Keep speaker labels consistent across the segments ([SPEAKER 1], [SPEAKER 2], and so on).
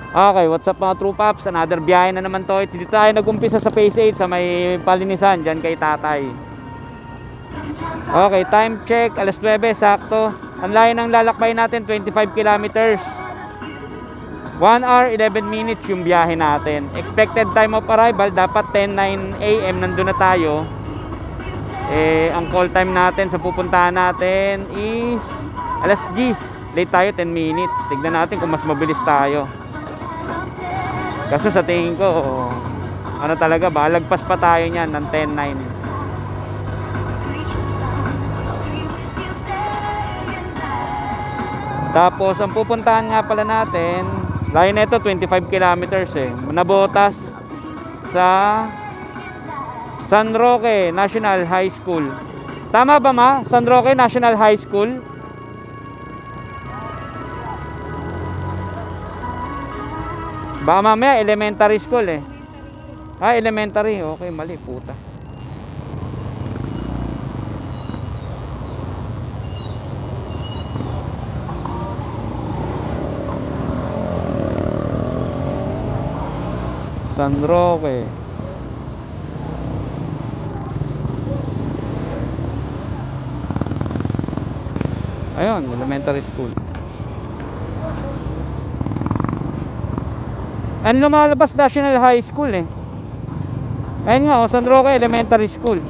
[SPEAKER 1] Okay, what's up mga True Pops? Another biyahe na naman to. Dito tayo nag-umpisa sa Phase 8 sa may Palinisan, dyan kay tatay. Okay, time check, alas 9, sakto. Ang layo ng lalakbay natin, 25 kilometers. 1 hour, 11 minutes yung biyahe natin. Expected time of arrival, dapat 10:09 AM nandun na tayo. Ang call time natin sa pupuntahan natin is alas 10. Late tayo, 10 minutes. Tignan natin kung mas mabilis tayo. Kaso sa tingin ko, ano talaga ba, lagpas pa tayo niyan ng 10:09. Tapos ang pupuntahan nga pala natin, layo na ito 25 kilometers Nabotas sa San Roque National High School. Tama ba ma? San Roque National High School? Baka mamaya elementary school elementary. Okay, mali puta. San Roque. Ayun, elementary school. Ang lumalabas National High School Ayun nga, San Roque Elementary School.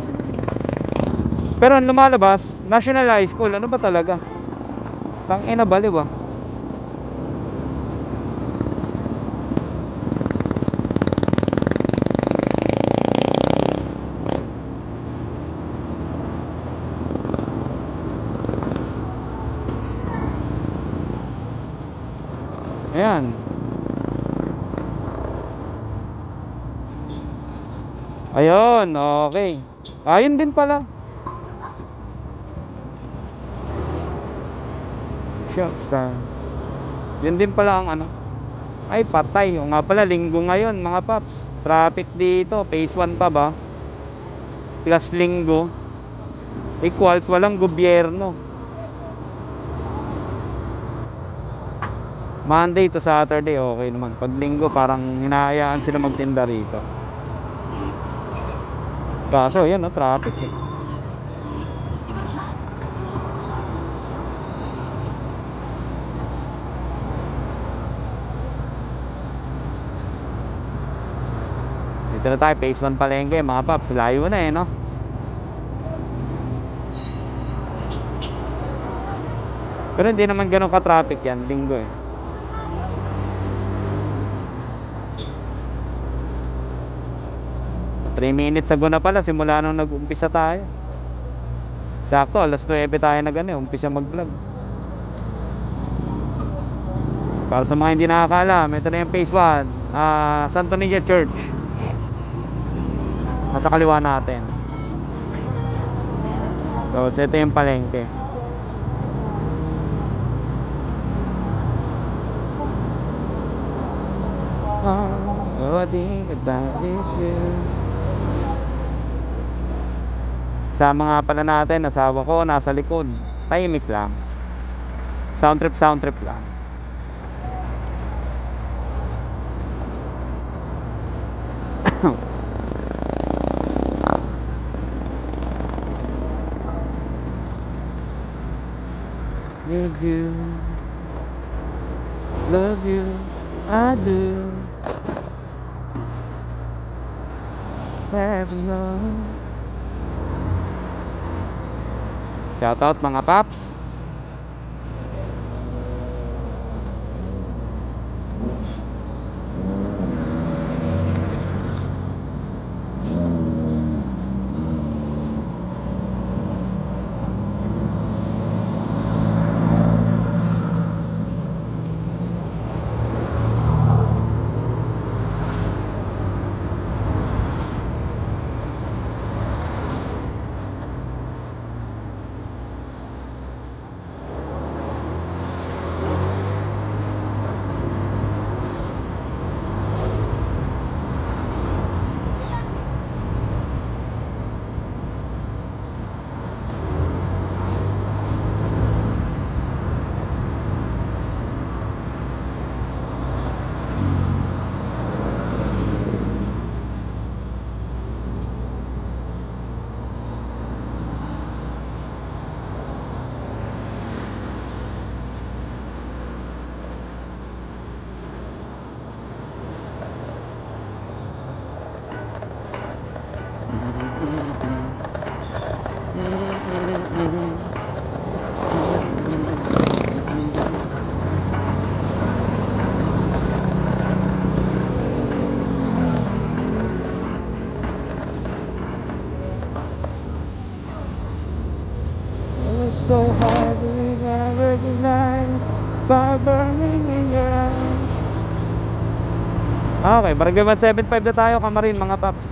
[SPEAKER 1] Pero ang lumalabas National High School. Ano ba talaga? Tangina, baliw ah. Ayan. Ayun, okay. Ayun din pala. Shucks. Yun din pala ang ano. Ay, patay. O nga pala, linggo ngayon mga paps. Traffic dito, phase 1 pa ba? Plus linggo. Equals, walang gobyerno. Monday to Saturday, okay naman. Pag linggo, parang hinahayaan sila magtinda rito. Kaso, yan traffic Dito na tayo, phase 1 palengke mga paps. Layo na no? Pero hindi naman ganun ka-traffic yan, linggo 3 minutes ago na pala, simula nung nag-umpisa tayo. Sakto, alas 9 tayo na umpisa mag-vlog. Para sa mga hindi nakakaalam, ito na yung phase 1, Santo Niño Church. Nasa kaliwa natin. So ito yung palengke. Oh, I think about this Sama nga pala natin, asawa ko nasa likod. Tahimik lang. Sound trip lang. Need you, love you, I do. Shoutout mga paps. Okay, barangay 175 na tayo, Kamarin mga paps.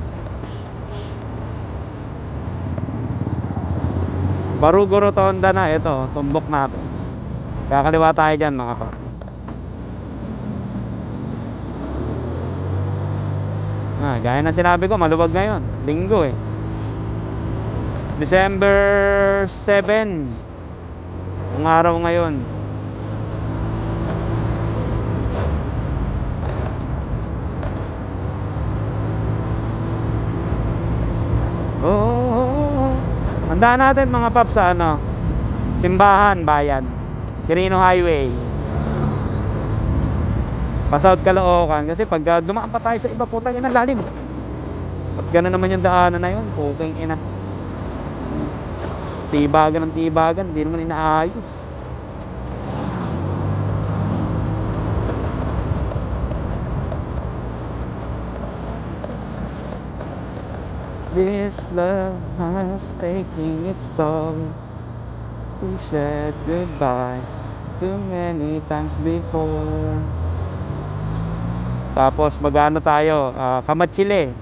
[SPEAKER 1] Barugo Rotonda na, ito, tumbok natin. Kakaliwa tayo dyan mga paps. Gaya ng sinabi ko, maluwag ngayon. Linggo eh. December 7 ang araw ngayon. Handa natin mga paps sa ano, Simbahan, Bayan, Quirino Highway, pa-South Caloocan. Kasi pag dumaan pa tayo sa iba, putang ina, lalim. At gano'n naman yung daanan na yun, putang ina. Tibagan ng tibagan, hindi naman inaayos. This love has taking its toll. We said goodbye too many times before. Tapos mag-ano tayo, Kamatsile.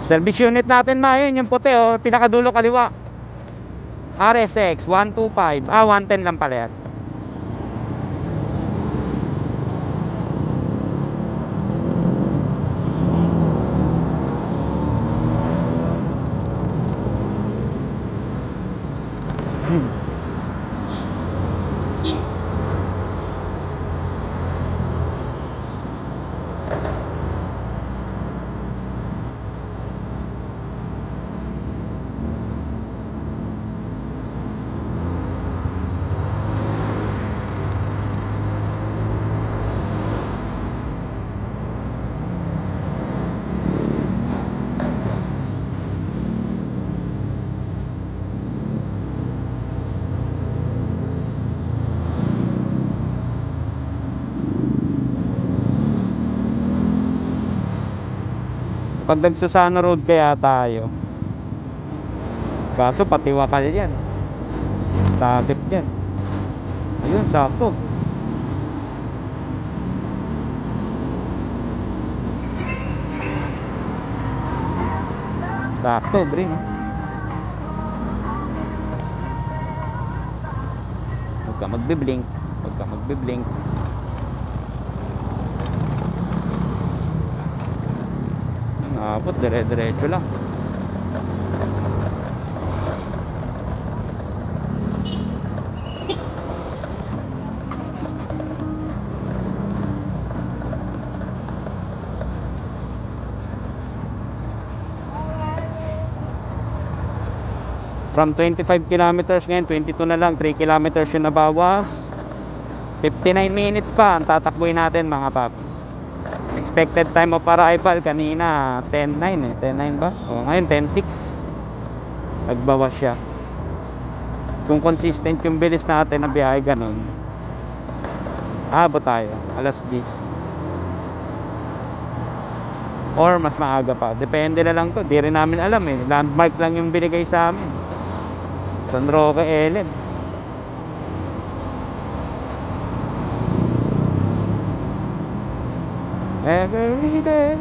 [SPEAKER 1] Service unit natin yun, yung puti oh, pinakadulo kaliwa. RSX 125, 110 lang pala yan. Pag nagsusana road kaya tayo, kaso patiwa ka yan, takip yan. Ayun, sakto. Sakto, green. Huwag ka magbiblink. Huwag ka magbiblink. Napot, dire-diretso lang. From 25 kilometers ngayon, 22 na lang, 3 kilometers yung nabawas. 59 minutes pa ang tatakbuhin natin mga paps. Expected time of arrival kanina 10:09 eh, 10:09 ba? O ngayon 10:06. Nagbawas siya. Kung consistent yung bilis natin na biyahe ganun, abot tayo alas 10 or mas maaga pa, depende na lang to. Di rin namin alam eh, landmark lang yung binigay sa amin, San Roque, Ellen. Every day.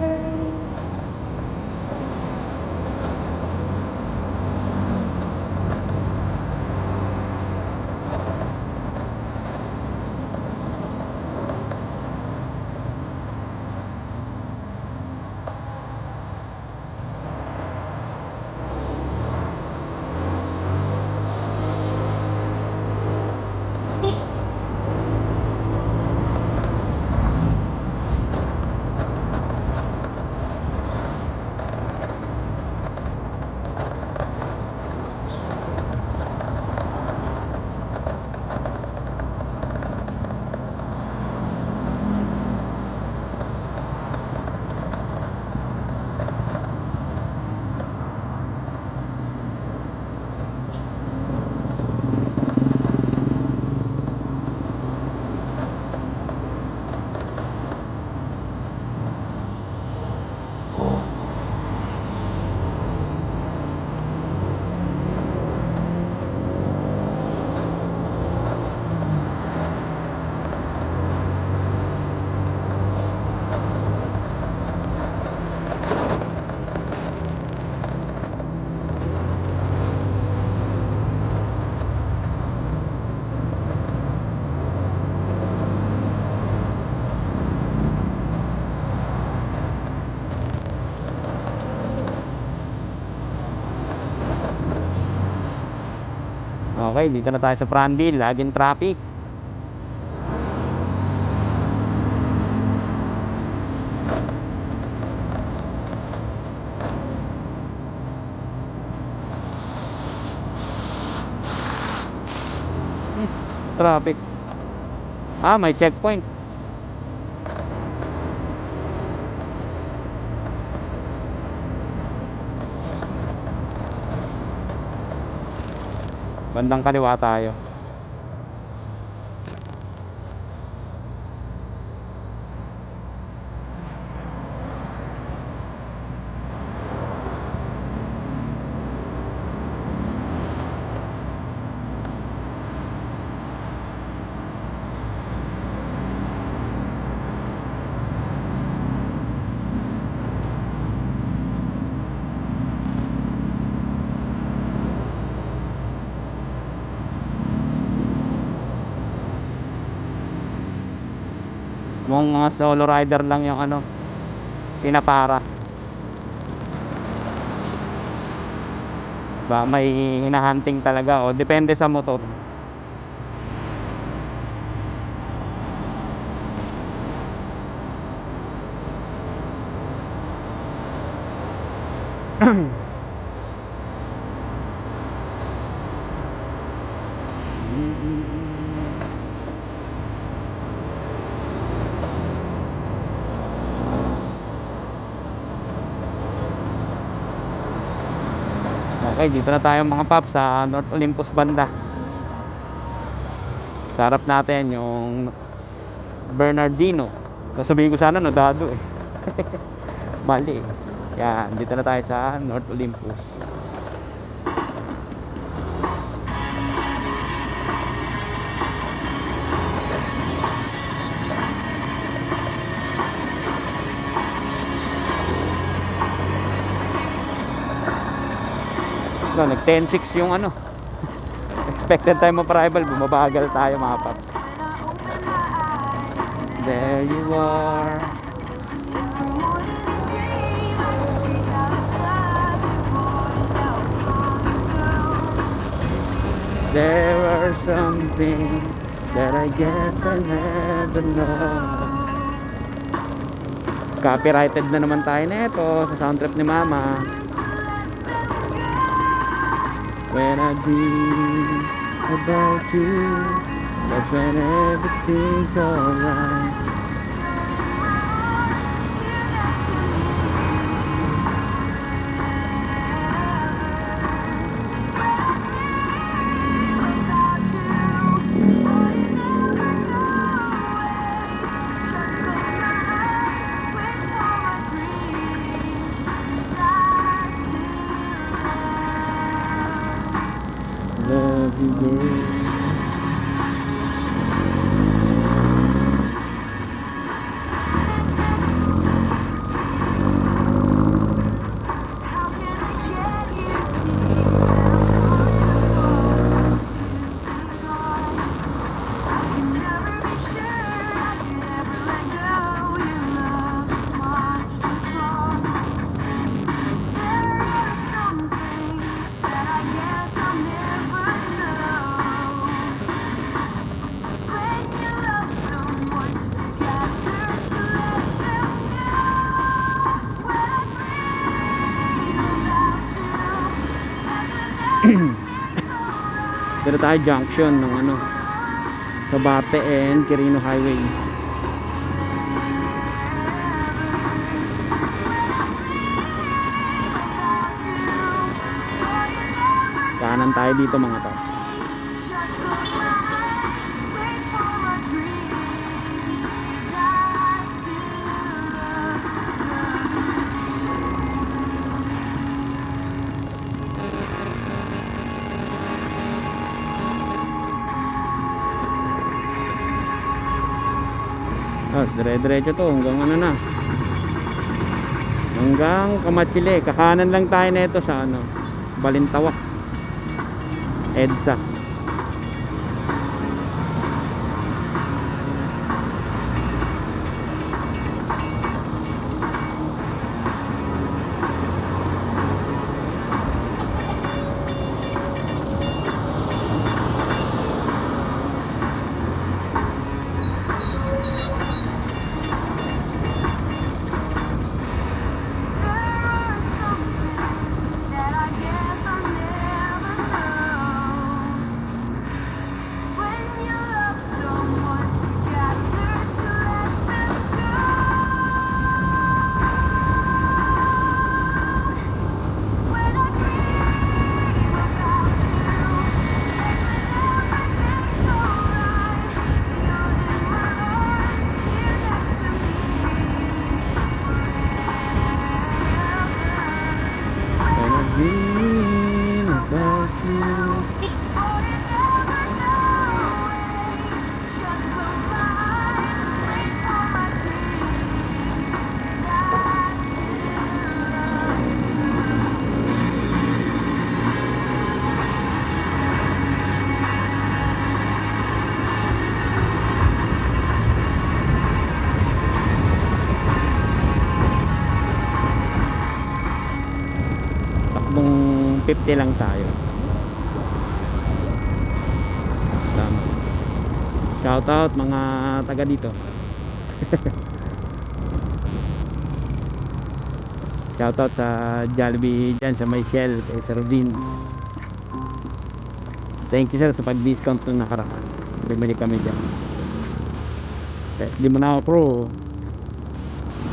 [SPEAKER 1] Okay, dito na tayo sa Pranville, laging traffic. Traffic. May checkpoint. Bandang kaliwa tayo. Mga solo rider lang yung pinapara. Ba may hinahunting talaga o depende sa motor. Okay, dito na tayo mga paps sa North Olympus banda. Sa harap natin yung Bernardino. Sasabihin ko sana Nodado eh. Mali eh. Yan, dito na tayo sa North Olympus. Nag 10-6 yung expected time of arrival, bumabagal tayo mga paps. There you are. There are some things that I guess I never know. Copyrighted na naman tayo nito sa sound trip ni Mama. When I dream about you, that's when everything's alright. Love you, girl. Dito tayo junction ng Sabate and Quirino Highway. Kanan tayo dito mga paps. Dire-diretso to hanggang na hanggang Kamatsile. Kakanan lang tayo nito sa Balintawak, EDSA. 150 lang tayo. Tama. Shout out mga taga dito. Shout out sa Jollibee dyan sa Michelle kay Sir Vince. Thank you sir sa pag-discount nung nakaraan. Bumili kami dyan. Di mo na ako pro,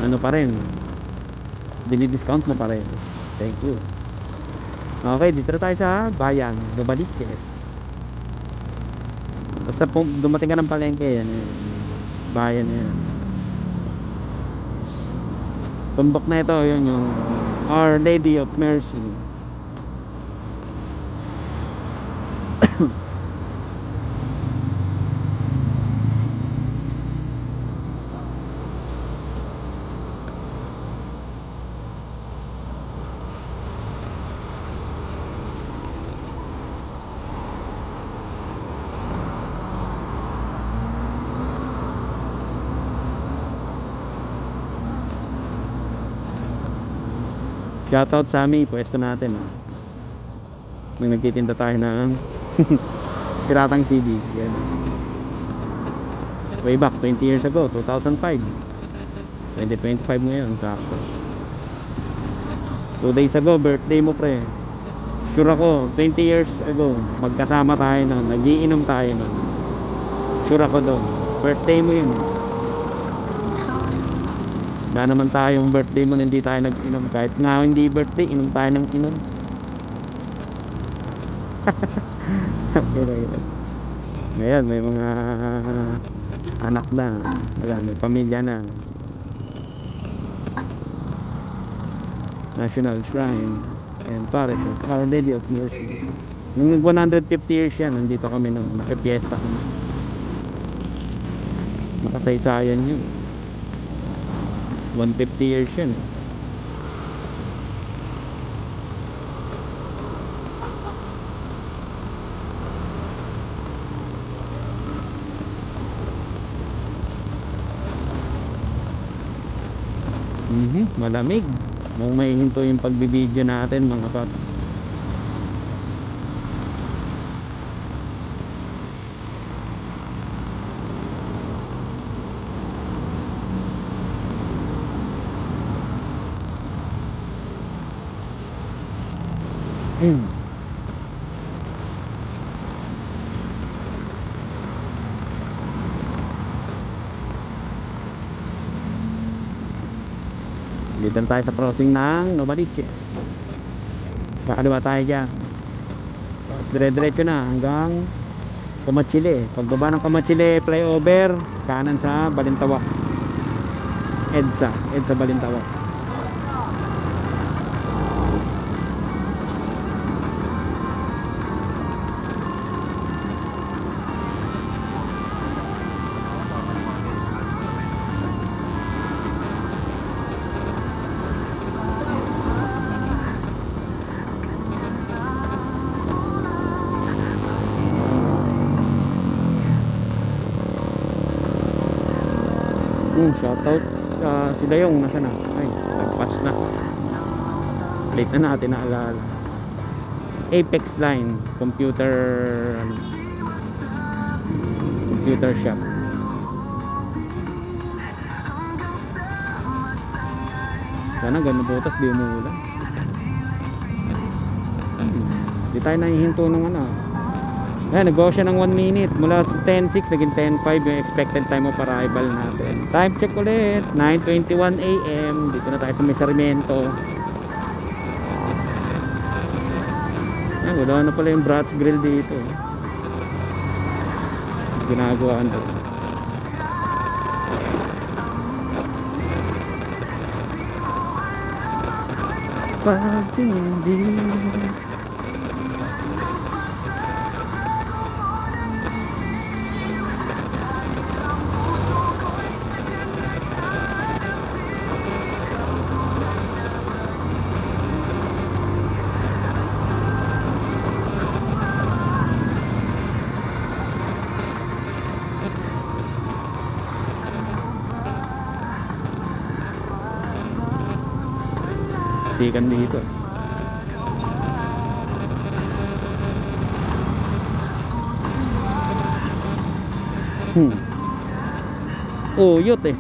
[SPEAKER 1] ano pa rin, dinidiscount mo pa rin. Thank you. Okay, dito na tayo sa bayan Novaliches. Basta dumating ka ng palengke, yan bayan yan. Tumbok na ito, yun yung Our Lady of Mercy. Shoutout sa amin, pwesto natin nung nagtitinda tayo ng Piratang CD. Yan. Way back 20 years ago, 2005. 2025 ngayon, sakto. 2 days ago, birthday mo pre. Sure ako, 20 years ago, magkasama tayo nun, nagiinom tayo nun. Sure ako doon, birthday mo yun. Na naman tayong birthday mo hindi tayo nag-inom. Kahit nga hindi birthday, inom tayo ng inom. Ngayon may mga anak na, may pamilya na. National Shrine and Parish of Our Lady of Mercy. Nung 150 years yan, nandito kami nung nakipiesta kami. Nakasaysayan yun. 150 years yun. Malamig. Mukhang may hinto yung pagbibideo natin mga pat. Dito tayo sa crossing ng Novaliches. Kakaliwa tayo dyan. Dire-diretso na hanggang Kamachile. Pagbaba ng Kamachile flyover, kanan sa Balintawak. EDSA Balintawak. Shoutout si Dayong, nasa na? Ay, nagpas na. Late na natin naalala. Apex Line computer shop. Sana ganun butas, di umuulan. Di tayo nahihinto ng ano. Ayan, nag-go siya ng 1 minute. Mula 10:06 naging 10:05 yung expected time of arrival natin. Time check ulit, 9:21 AM. Dito na tayo sa may Sarmiento. Ayan, wala na pala yung Bratz Grill dito. Ginagawa na. Pag hindi stikan dito. Uyot eh.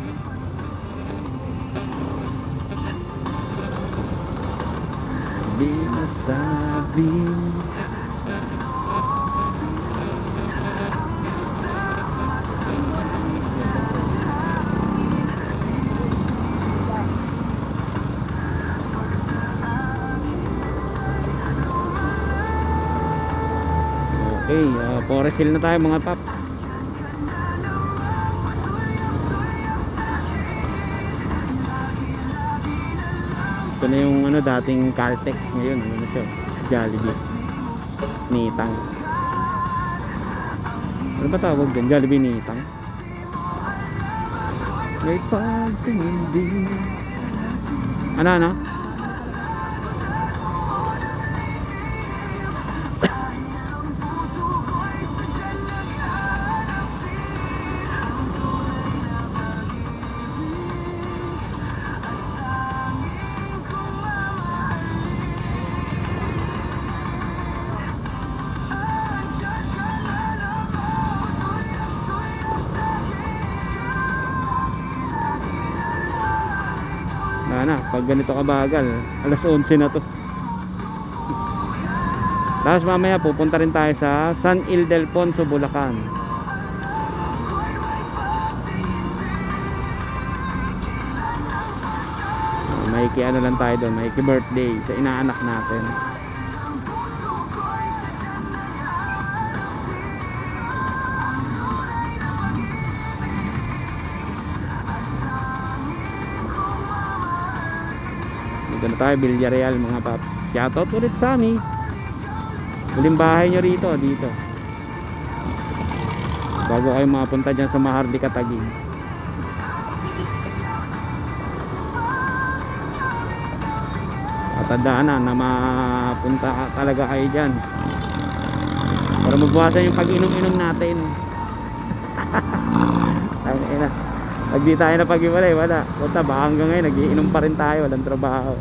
[SPEAKER 1] Di masabi. Okay, Forest Hill na tayo mga paps. Ito na yung ano dating Caltex, ngayon ano na siya, Jollibee Nitang. Ano ba tawag din? Jollibee Nitang. May pagtingin din. Ano? Pag ganito kabagal, alas 11 na to. Tapos mamaya pupunta rin tayo sa San Ildefonso, Bulacan. May ano lang tayo doon, may birthday sa inaanak natin. Dito na tayo, Villarreal mga pap. Shoutout ulit sa amin. Huling bahay nyo rito, dito. Bago kayo mapunta dyan sa Maharlika, Taguig. Tandaan na mapunta talaga kayo dyan para magbawasan yung pag-inom-inom natin. Pag di tayo na pag-iwalay, wala. Punta ba hanggang ngayon nagiinom pa rin tayo, walang trabaho.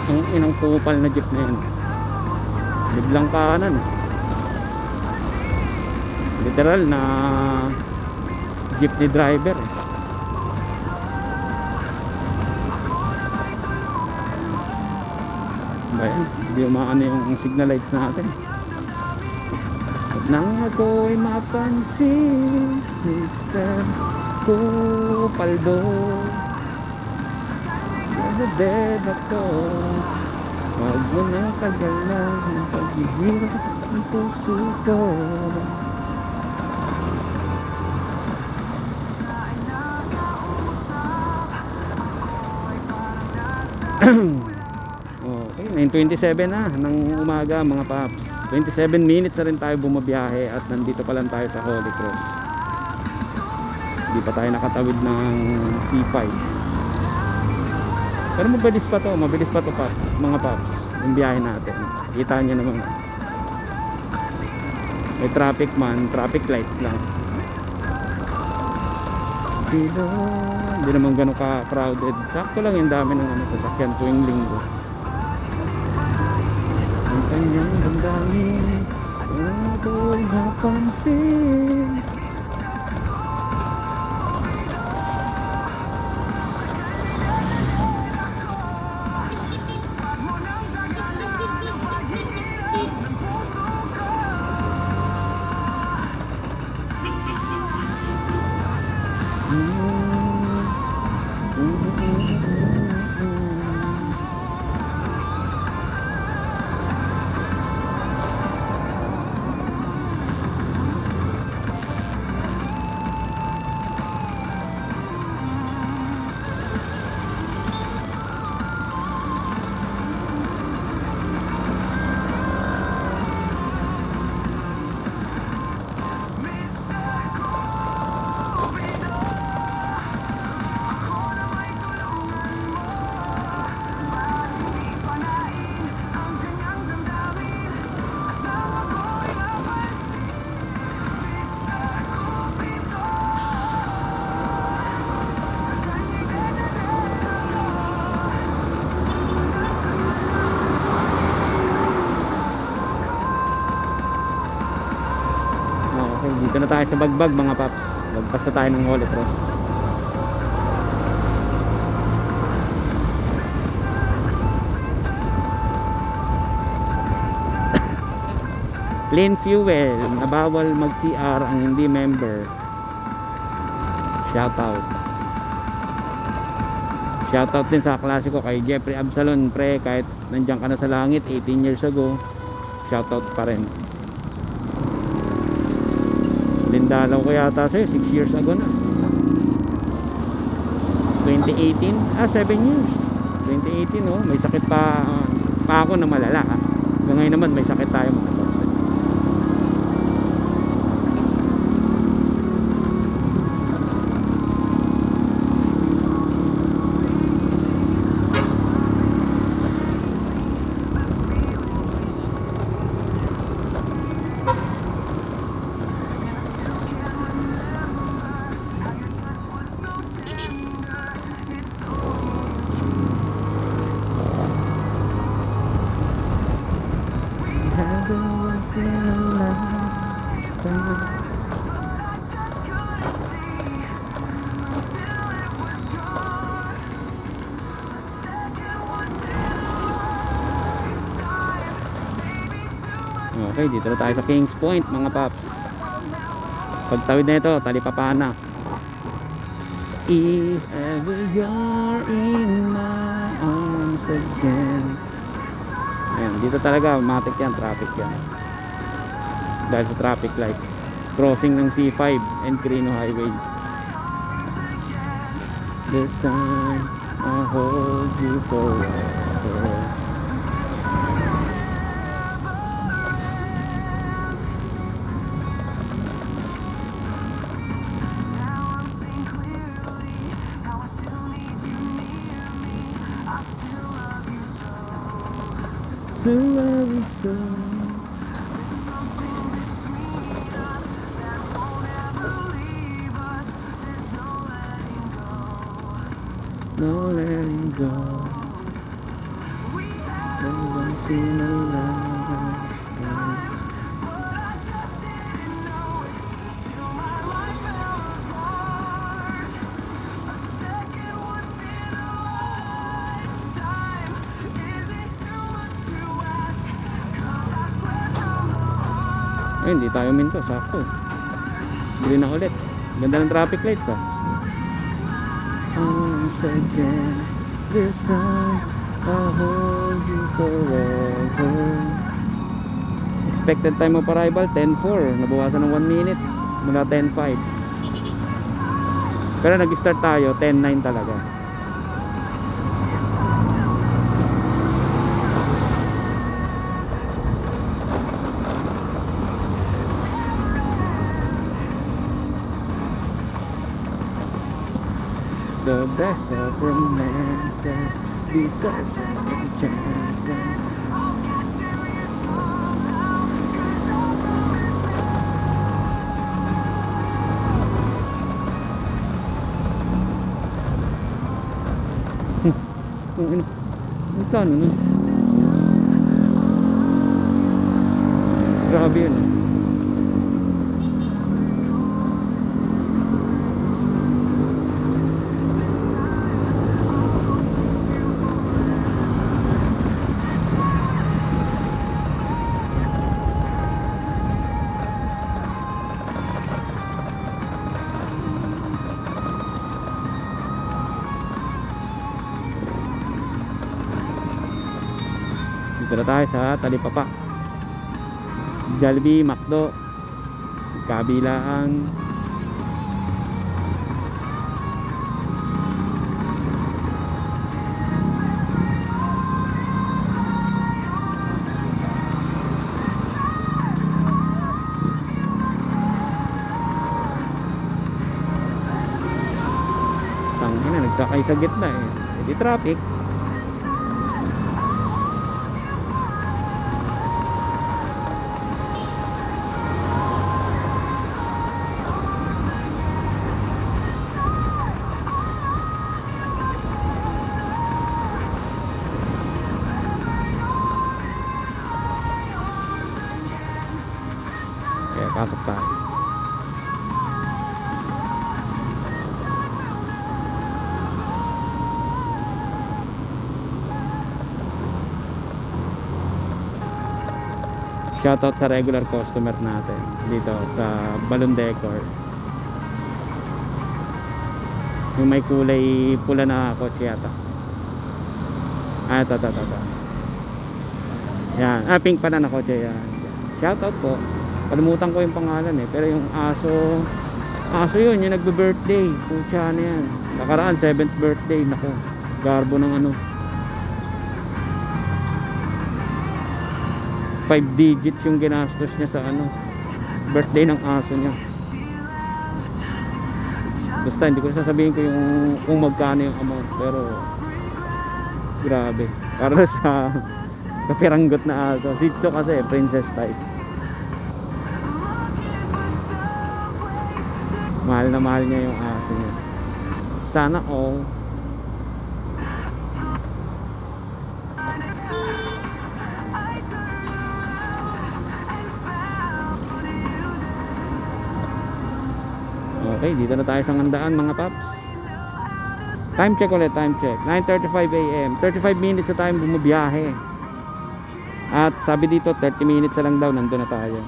[SPEAKER 1] Ang inang kupal na jeep na yun, biglang kanan, literal na jeepney driver. Bayan, hindi umaano yung signal lights natin. At nang ako'y mapansin, Mr. Kupaldo, dead ako. Huwag mo nang tagalan ang paghihirap ng puso ko. Okay, 9:27 na ng umaga mga paps. 27 minutes na rin tayo bumabiyahe at nandito pa lang tayo sa Holy Cross. Hindi pa tayo nakatawid ng C5. Pero mabilis pa to mga paps, yung biyahe natin. Kita nyo naman, may traffic man, traffic lights lang. Hindi naman ganun ka crowded. Sakto lang yung dami ng sasakyan tuwing linggo. Ang kanyang damdamin, ang ako'y napansin. Dito na tayo sa Bagbag mga paps. Lagpas na tayo ng Holy Cross. Clean fuel, nabawal mag CR ang hindi member. Shoutout. Shoutout din sa klase ko kay Jeffrey Absalon, pre, kahit nandiyan ka na sa langit 18 years ago, shoutout pa rin. Lindalaw ko yata sa'yo 6 years ago na, 2018, 7 years 2018, oh, may sakit pa ako na malala, ngayon naman may sakit tayo mga paps. Okay, dito na tayo sa Kings Point mga paps. Pagtawid na ito, Talipapa. If ever you're in my arms again. Ayan, dito talaga matik yan, traffic yan dahil sa traffic light, crossing ng C5 and Quirino Highway. This time I hold you forever. To love you so. No letting go. Once in a lifetime. Ay, hindi tayo minto, sakto. Bili na ulit. Ganda ng traffic lights Once again, this time I'll hold you forever. Expected time of arrival 10:04, nabawasan ng 1 minute mula 10:05. Pero nag-start tayo 10:09 talaga. The best of romances, be searching for chances. Magkano nun? Grabe yun. Dito na tayo sa Talipapa, Jollibee, McDo, kabilaan. Tangina, nagsakay sa gitna di traffic. Kaya pasok tayo. Shoutout sa regular customer natin dito sa Balloon Decor. Yung may kulay pula na kotse yata. Ito. Yan, pink pa na kotse yan. Shoutout po. Kalimutan ko yung pangalan eh. Pero yung aso yun, yung nagbe-birthday. Pucha na yan. Nakaraan, 7th birthday. Nako, garbo ng ano. 5 digits yung ginastos niya sa ano, birthday ng aso niya. Basta hindi ko sasabihin ko yung kung magkano yung amount, pero grabe. Para sa kapiranggot na aso. Shih Tzu kasi, princess type. Mahal na mahal niya yung aso niya. Sana all. Okay, dito na tayo sa Ngandaan mga paps. Time check ulit, time check. 9:35 AM. 35 minutes na tayo bumabiyahe. At sabi dito 30 minutes na lang daw, nandun na tayo.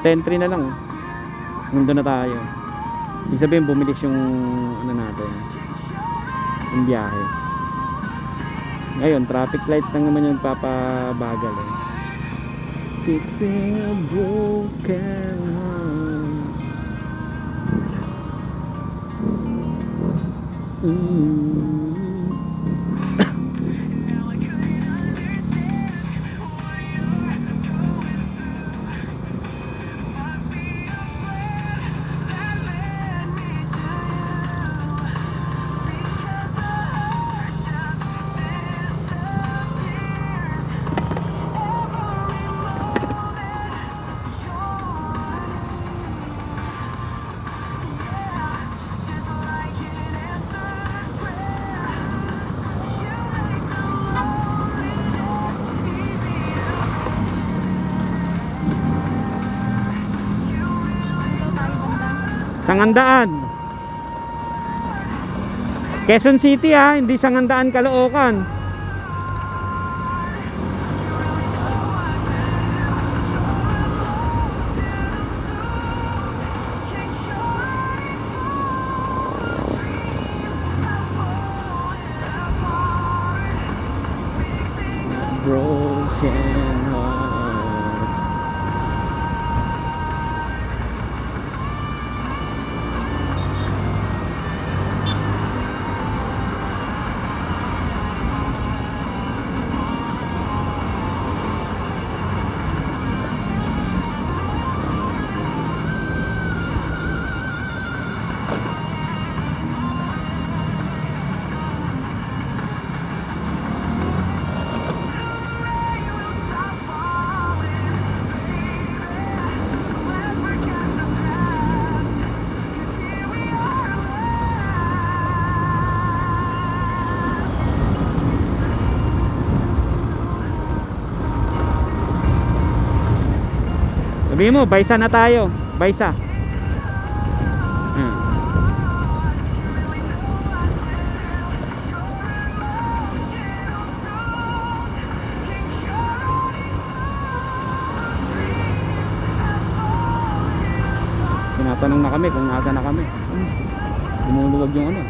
[SPEAKER 1] 10:03 na lang, nandun na tayo. Ibig sabihin bumilis yung ano natin, yung biyahe. Ngayon, traffic lights lang naman yung papabagal eh. Fixing a broken heart. Sangandaan, Quezon City ha, hindi Sangandaan, Caloocan. Broken heart. Sabihin mo, Baysa na tayo. Baysa. Tinatanong na kami kung nasa na kami. Lumuluwag yung ano.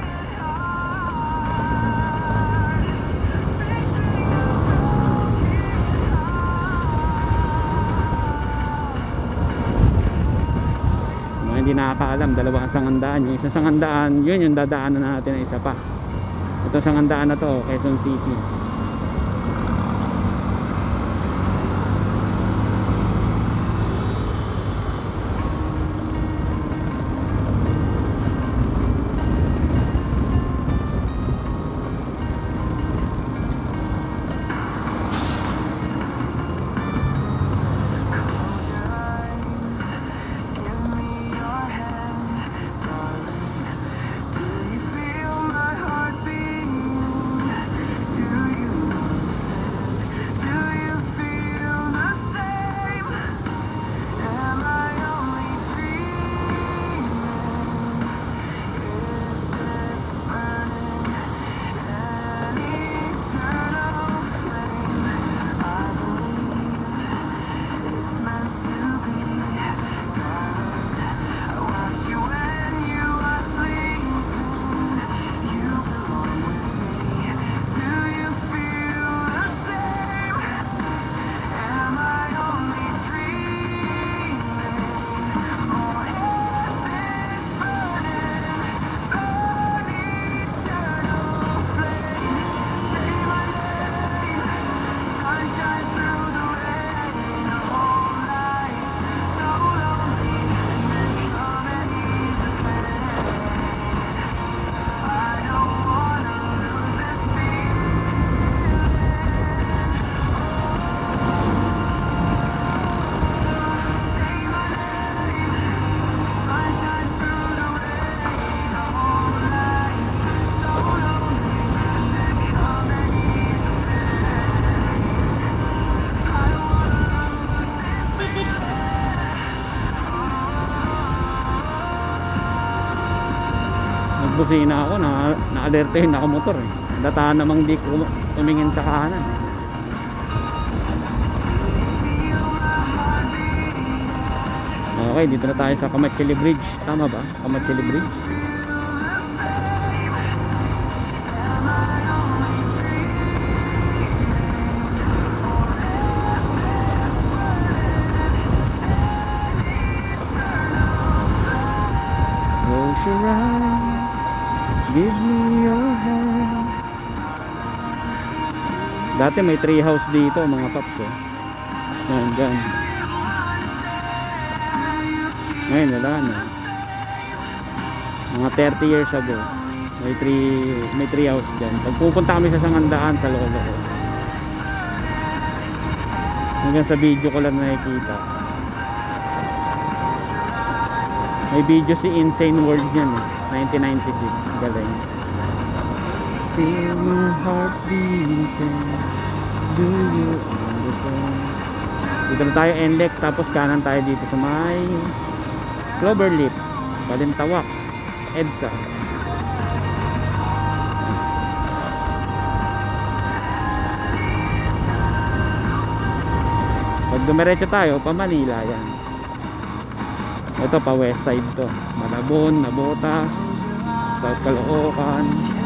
[SPEAKER 1] Hindi nakakaalam, dalawa ang Sangandaan. Yung isang Sangandaan, yun yung dadaanan natin na isa pa. Ito Sangandaan na to, Quezon City.
[SPEAKER 2] Do you
[SPEAKER 1] busina ako, na-alerte yung nakamotor eh. Data namang di ko tumingin sa kanan. Okay, dito na tayo sa Kamachili Bridge. Tama ba? Kamachili Bridge. Close your eyes, give me your hand. Dati may tree house dito mga paps eh. Yan, dyan. Ngayon wala na. Mga 30 years ago may tree house dyan. Pag pupunta kami sa Sangandaan sa lolo ko, hanggang sa video ko lang nakikita. May video si Insane World yan eh, 1996. Galing. Feel my heart beating, do you understand? Dito na tayo NLEX, tapos kanan tayo dito sa may Cloverleaf, Balintawak, EDSA. Pag dumiretso tayo pa Manila yan. Ito pa west side to, Malabon, Nabotas, South Caloocan.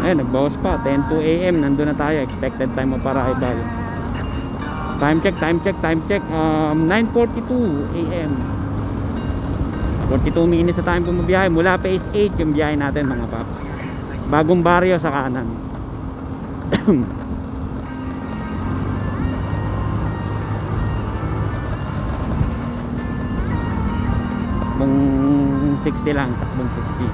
[SPEAKER 1] Ayun, nagbawas pa, 10 to AM nandun na tayo, expected time of arrival. Time check 9:42 AM. 42 minutes sa time kung mabiyahe. Mula phase 8 yung biyahe natin mga paps. Bagong baryo sa kanan. Takbong 60 lang, takbong 60.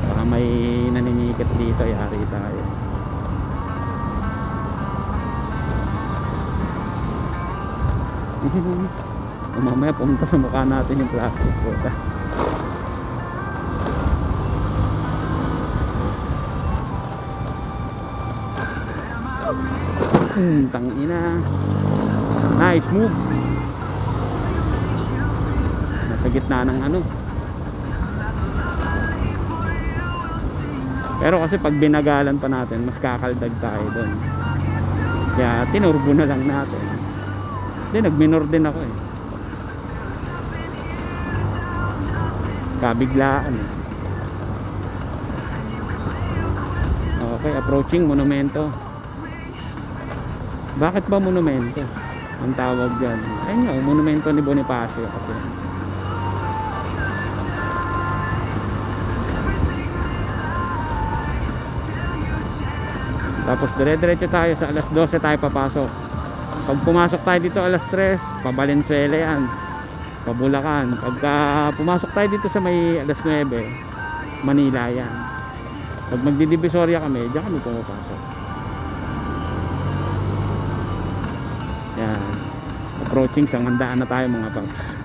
[SPEAKER 1] Baka may naninikat dito, yari tayo. Mamaya pumunta sa mukha natin yung plastic po. Tangina. Nice move. Nasa gitna ng ano. Pero kasi pag binagalan pa natin, mas kakaldag tayo doon. Kaya tinurbo na lang natin. Hindi, nagminor din ako eh. Kabiglaan eh. Okay, approaching Monumento. Bakit ba Monumento ang tawag dyan? Ayun nga, Monumento ni Bonifacio kasi. Tapos dire-diretso tayo sa alas 12 tayo papasok. Pag pumasok tayo dito alas 3, pa Valenzuela yan, pa Bulacan. Pagka pumasok tayo dito sa may alas 9, Manila yan. Pag magdidivisoria kami, diyan kami pumapasok. Yan. Approaching Sangandaan na tayo mga paps.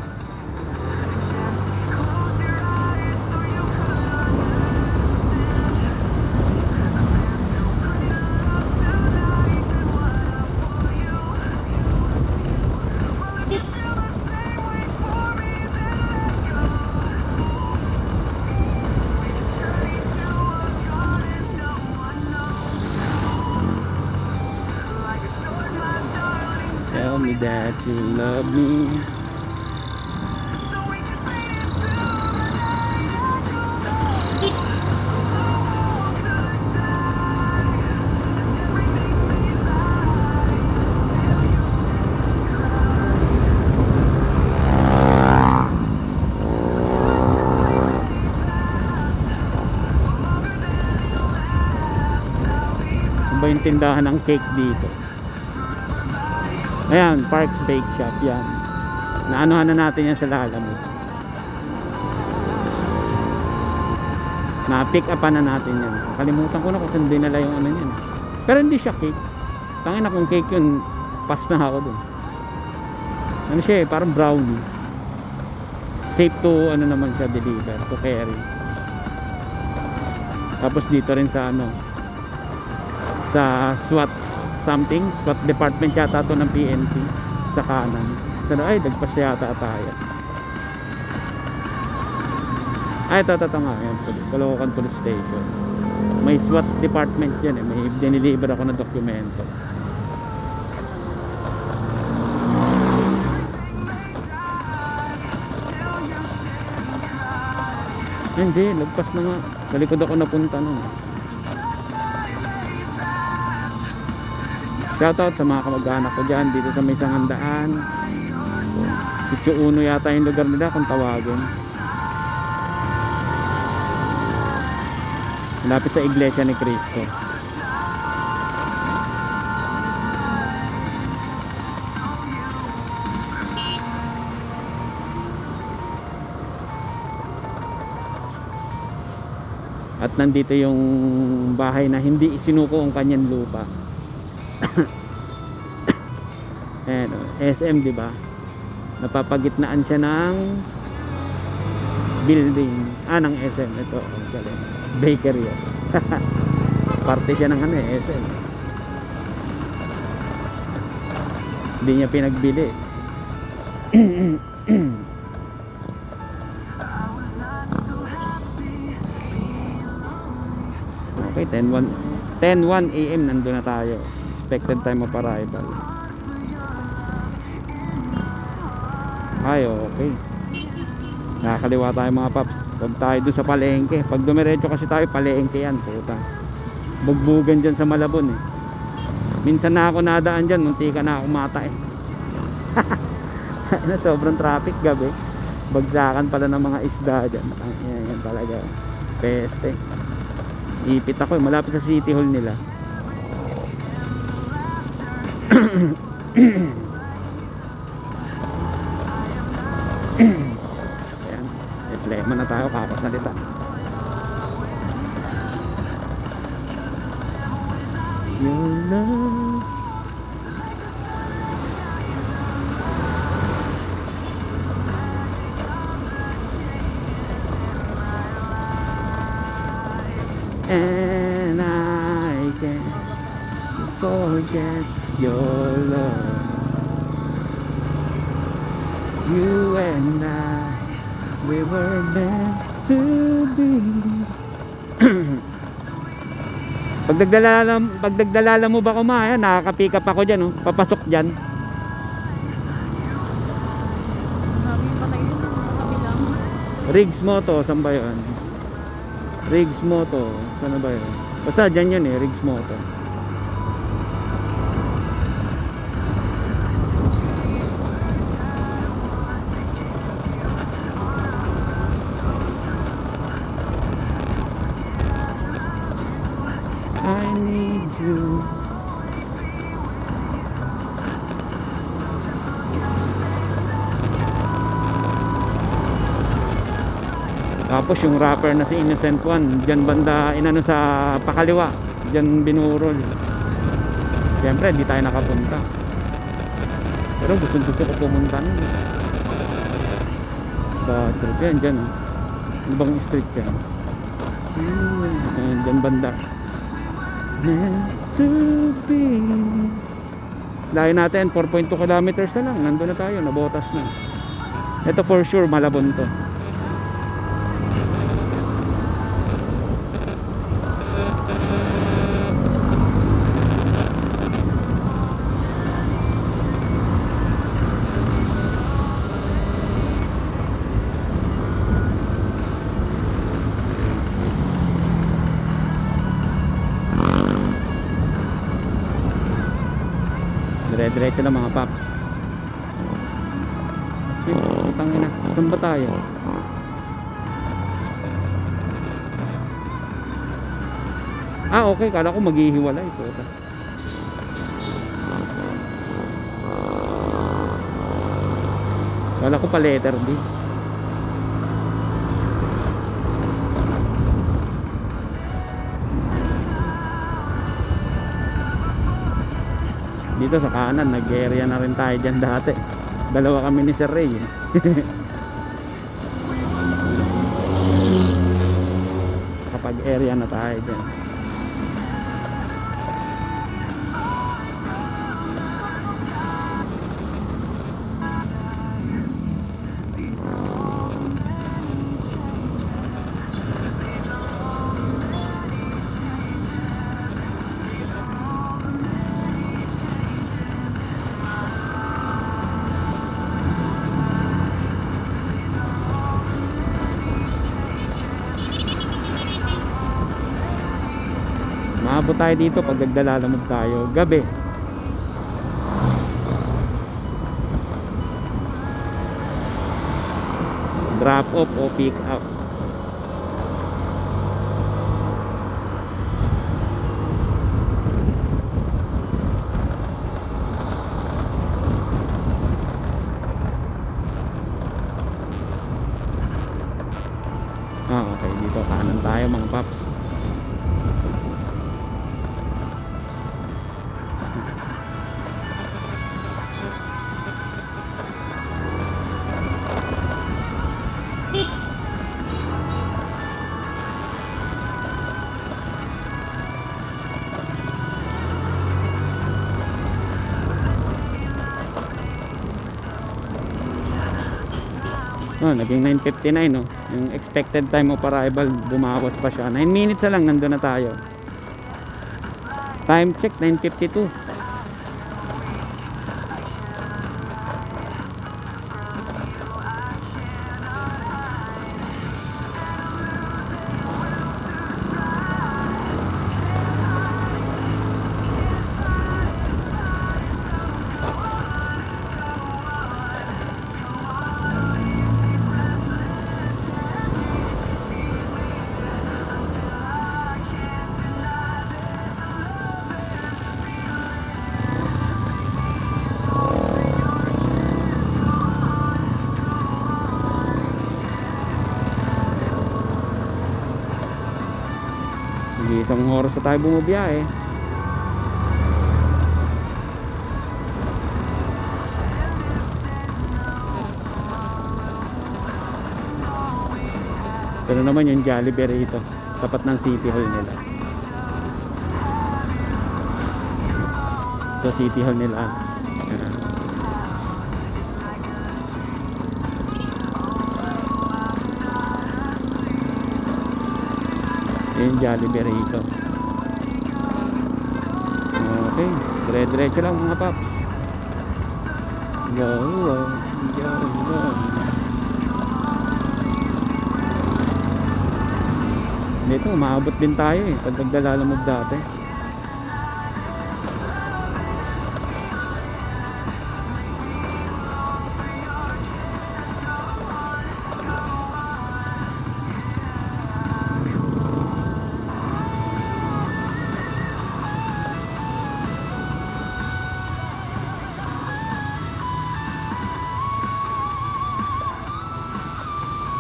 [SPEAKER 1] Tell me that you love me. Ano ba yung tindahan ng cake dito? Ayan, Parks Bake Shop yan. Naanuhan na natin yan sa Lalamove. Na pick upan na natin yan. Kalimutan ko na kung saan dinala yung ano yan. Pero hindi siya cake. Tangin na kung cake yun, pass na ako dun. Ano siya eh, parang brownies. Safe to ano naman siya deliver, to carry. Tapos dito rin sa ano, sa SWAT something, SWAT department yata to ng PNP sa kanan. So, ay, nagpas yata tayo. Ay, ito nga, yan, Caloocan Police Station. May SWAT department yan eh, may diniliver ako na dokumento. Hindi, lagpas na nga. Sa likod ako napunta nun. Shoutout sa mga kamag-anak ko dyan dito sa may Sangandaan. Sitio Uno yata yung lugar nila kung tawagin. Malapit sa Iglesia ni Cristo. At nandito yung bahay na hindi isinuko ang kanyang lupa. Ayan, SM, di ba? Napapagitnaan siya ng building. Ng SM. Ito, galing. Bakery yan. Parte siya ng ano eh, SM. Hindi niya pinagbili. Okay, 10:01 AM nandun na tayo. Expected time of arrival. Ay, okay. Nakakaliwa tayo mga paps. Huwag tayo dun sa palengke. Pag dumiretso kasi tayo, palengke yan, puta. Bugbugan dyan sa Malabon eh. Minsan na ako nadaan dyan, munti ka na ako mata eh. Sobrang traffic gabi. Bagsakan pala ng mga isda dyan. Yan talaga. Peste. Ipit ako eh, malapit sa City Hall nila. Ayan, problema na tayo kakasalita. Your love. And I can't forget your love. You and I, we were meant to be. Pagdagdalala mo ba kumaya, nakaka-pick up ako dyan, oh. Papasok dyan. Riggs Moto, saan ba yun? Riggs Moto, saan ba yun? Basta dyan yun eh, Riggs Moto. I need you. Tapos yung rapper na si Innocent One, dyan banda inano sa pakaliwa, dyan binurol. Siyempre di tayo nakapunta, pero gusto ko pumunta nun. Sa street yan dyan, ibang street yan. Dyan banda meant to be. Layo natin 4.2 kilometers na lang, nandun na tayo, nabotas na. Ito for sure Malabon to. Dire-diretso na mga paps. Putang ina, saan ba tayo? Okay, kala ko maghihiwalay. Puta. Kala ko pa letter B. Dito sa kanan, nag-area na rin tayo dyan dati. Dalawa kami ni Sir Ray. Kapag-area na tayo dyan. Maabot tayo dito pag nagdalalamog tayo gabi. Drop off o pick up. Okay, dito kanan tayo mga paps. Naging 9:59 no. Yung expected time of arrival bumawas pa siya. 9 minutes na lang nandun na tayo. Time check 9:52. Isang oras na tayo bumabiyahe. Pero naman yung Jollibee rito, tapat ng City Hall nila. Ito City Hall nila. Ayan. Yung Jollibee rito. Okay, dire-diretso lang mga paps. Go. Dito umaabot din tayo pag nagdalalamog dati.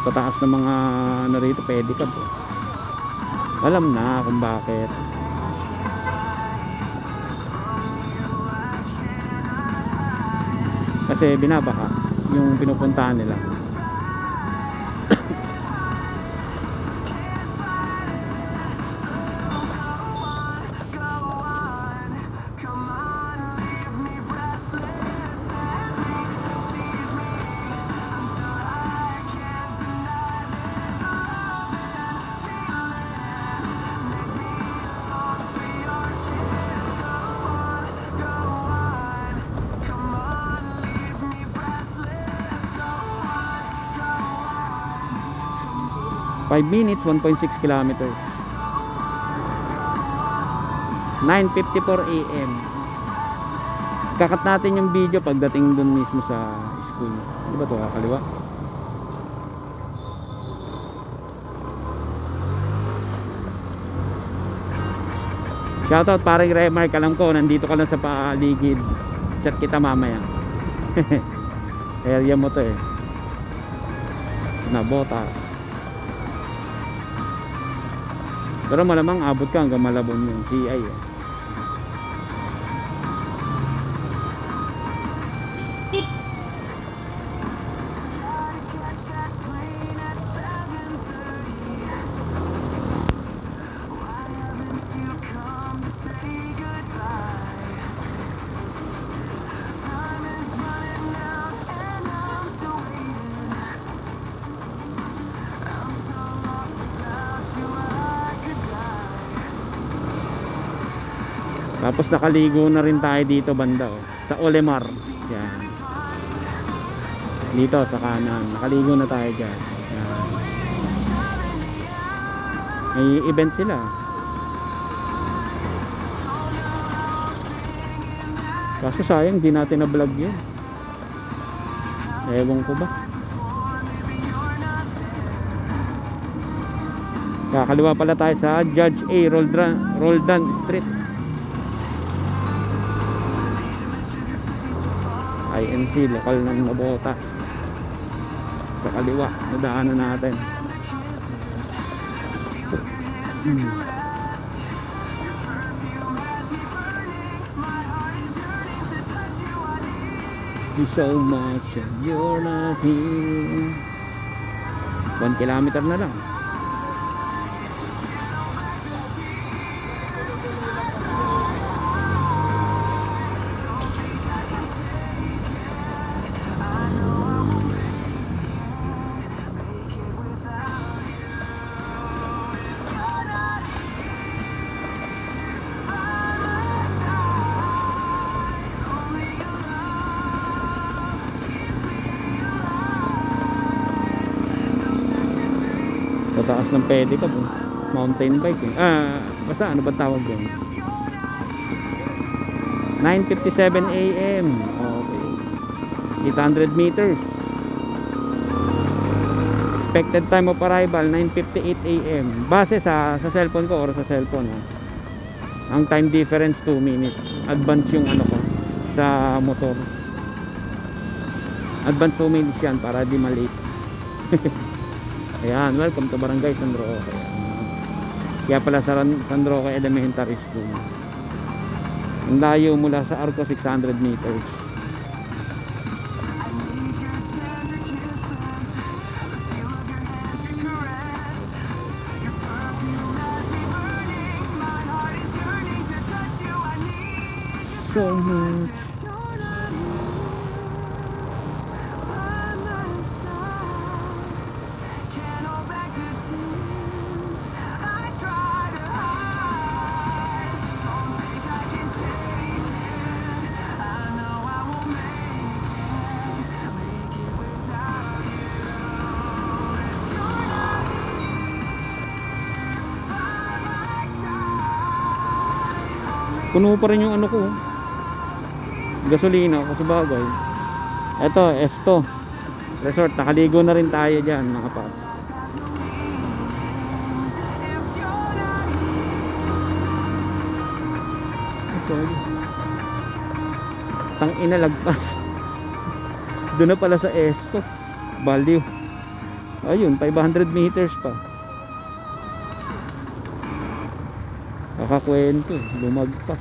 [SPEAKER 1] Pataas ng mga narito pedicab. Alam na kung bakit. Kasi binabaka yung pinupuntahan nila. Five minutes, 1.6 kilometers. 9:54 AM. Kakat natin yung video pagdating dun mismo sa school. Di ba ito kakaliwa? Shoutout paring Remark. Alam ko nandito ka lang sa paligid. Chat kita mamaya. Area mo to eh. Nabotas. Pero malamang abot ka hanggang Malabon yung CI eh. Tapos nakaligo na rin tayo dito banda, oh, sa Olemar. Yan. Dito sa kanan, nakaligo na tayo dyan. Yan. May event sila. Kaso sayang di natin na vlog yun. Ewan ko ba. Kakaliwa pala tayo sa Judge A. Roldan Street. INC, lokal ng Nabotas. Sa kaliwa, nadaanan natin. You so much and you're not here. 1 kilometer na lang. Sa taas ng pedicab, mountain bike eh. Basta ano ba tawag yun? 9:57 AM. Okay, 800 meters. Expected time of arrival 9:58 AM. Base sa cellphone ko or sa cellphone, ang time difference 2 minutes. Advance yung ano ko sa motor. Advance 2 minutes yan para di malate. Ayan, welcome to Barangay San Roque. Kaya pala sa San Roque Elementary School. Ang layo mula sa Arco 600 meters. So much. Puno pa rin yung ano ko, gasolina kasi bagay. Eto, Esto Resort, nakaligo na rin tayo dyan mga paps. Ito, tang inalagpas. Doon na pala sa Esto Value. Ayun, 500 meters pa. Kakakwento, lumagpas.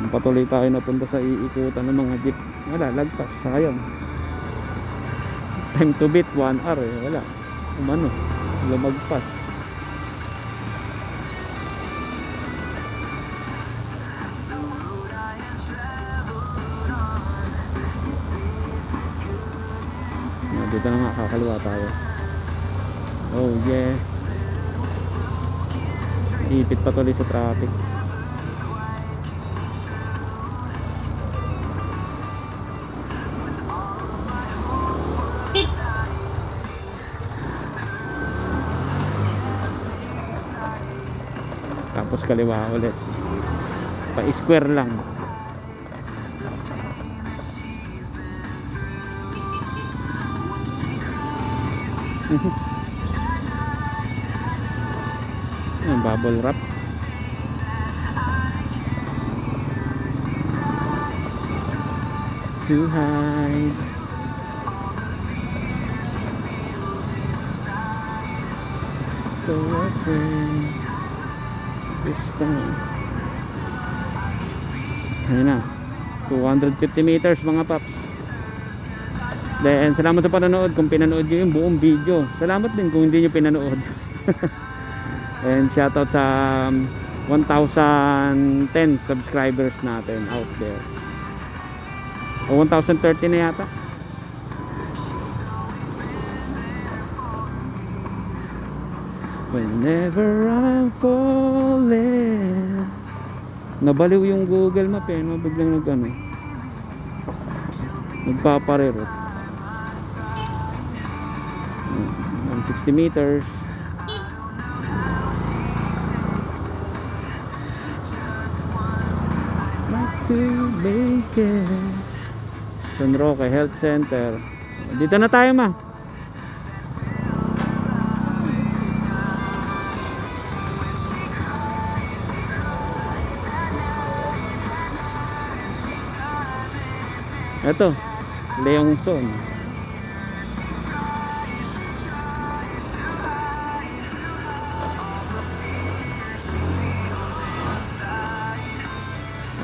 [SPEAKER 1] Patuloy tayo napunta sa iikutan ng mga jeep. Wala, lagpas, sayang. Time to beat 1 hour eh. Wala, umano, lumagpas. Dito na nga, kakaliwa tayo. Oh yeah, ipit pa tuloy sa traffic. Tapos kaliwa ulit, pa square lang. Yung bubble wrap. To hide. So afraid. This time. Ayun na, 250 meters mga paps. Then, salamat sa panonood. Kung pinanood nyo yung buong video, salamat din kung hindi nyo pinanood. And shoutout sa 1,010 subscribers natin out there. O 1,030 na yata. Whenever I'm falling. Nabaliw yung Google Map eh, no? Biglang nagpaparerot. 160 meters. Not to make it. San Roque Health Center. Dito na tayo, ma. Ito, Leongson.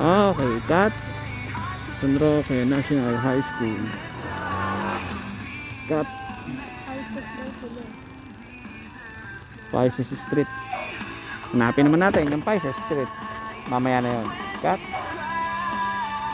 [SPEAKER 1] Okay, cut. San Roque National High School. Cut. Pisces Street. Hanapin naman natin yung Pisces Street. Mamaya na yun. Cut.